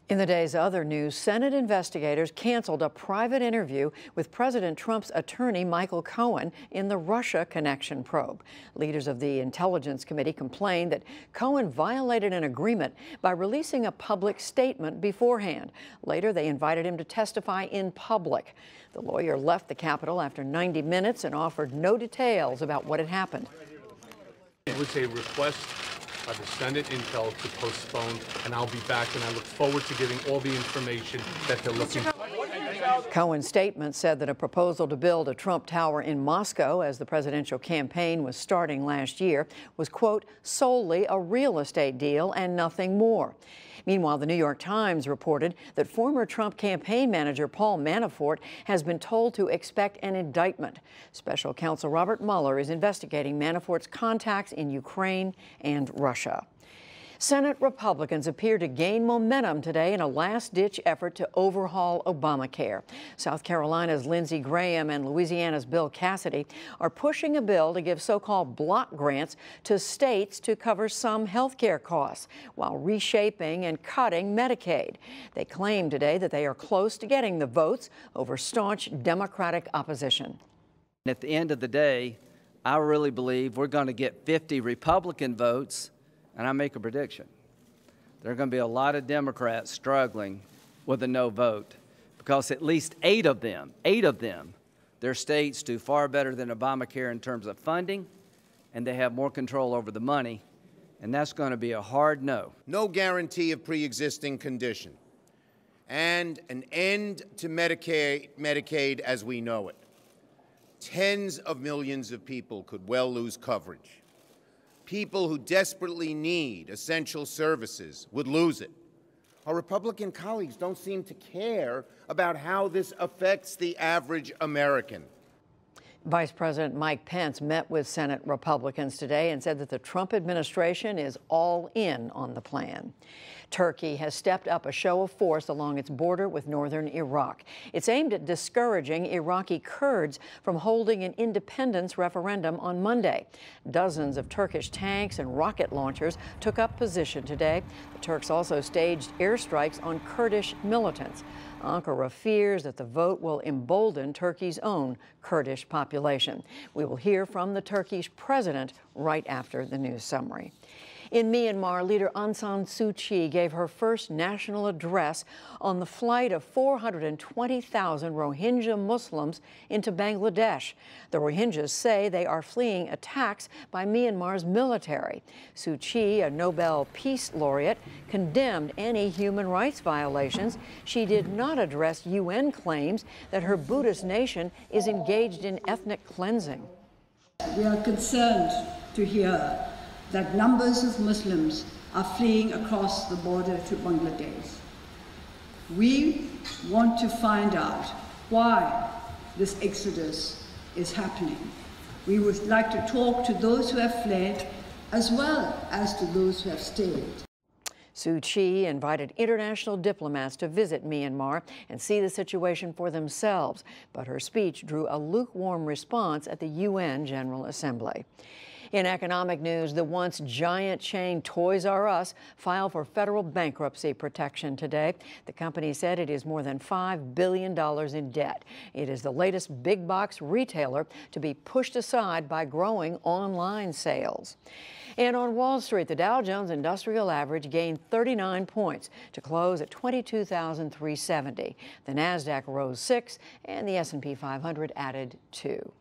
In the day's other news, Senate investigators canceled a private interview with President Trump's attorney, Michael Cohen, in the Russia connection probe. Leaders of the Intelligence Committee complained that Cohen violated an agreement by releasing a public statement beforehand. Later, they invited him to testify in public. The lawyer left the Capitol after 90 minutes and offered no details about what had happened. It was a request by the Senate Intel to postpone, and I'll be back, and I look forward to giving all the information that they're looking for. Cohen's statement said that a proposal to build a Trump Tower in Moscow as the presidential campaign was starting last year was, quote, solely a real estate deal and nothing more. Meanwhile, the New York Times reported that former Trump campaign manager Paul Manafort has been told to expect an indictment. Special counsel Robert Mueller is investigating Manafort's contacts in Ukraine and Russia. Senate Republicans appear to gain momentum today in a last-ditch effort to overhaul Obamacare. South Carolina's Lindsey Graham and Louisiana's Bill Cassidy are pushing a bill to give so-called block grants to states to cover some health care costs while reshaping and cutting Medicaid. They claim today that they are close to getting the votes over staunch Democratic opposition. At the end of the day, I really believe we're going to get 50 Republican votes. And I make a prediction. There are going to be a lot of Democrats struggling with a no vote because at least eight of them, their states do far better than Obamacare in terms of funding, and they have more control over the money, and that's going to be a hard no. No guarantee of pre-existing condition, and an end to Medicaid as we know it. Tens of millions of people could well lose coverage. People who desperately need essential services would lose it. Our Republican colleagues don't seem to care about how this affects the average American. Vice President Mike Pence met with Senate Republicans today and said that the Trump administration is all in on the plan. Turkey has stepped up a show of force along its border with northern Iraq. It's aimed at discouraging Iraqi Kurds from holding an independence referendum on Monday. Dozens of Turkish tanks and rocket launchers took up position today. The Turks also staged airstrikes on Kurdish militants. Ankara fears that the vote will embolden Turkey's own Kurdish population. We will hear from the Turkish president right after the news summary. In Myanmar, leader Aung San Suu Kyi gave her first national address on the flight of 420,000 Rohingya Muslims into Bangladesh. The Rohingyas say they are fleeing attacks by Myanmar's military. Suu Kyi, a Nobel Peace Laureate, condemned any human rights violations. She did not address UN claims that her Buddhist nation is engaged in ethnic cleansing. We are concerned to hear that numbers of Muslims are fleeing across the border to Bangladesh. We want to find out why this exodus is happening. We would like to talk to those who have fled as well as to those who have stayed. Suu Kyi invited international diplomats to visit Myanmar and see the situation for themselves, but her speech drew a lukewarm response at the UN General Assembly. In economic news, the once giant chain Toys R Us filed for federal bankruptcy protection today. The company said it is more than $5 billion in debt. It is the latest big box retailer to be pushed aside by growing online sales. And on Wall Street, the Dow Jones Industrial Average gained 39 points to close at 22,370. The Nasdaq rose 6 and the S&P 500 added 2.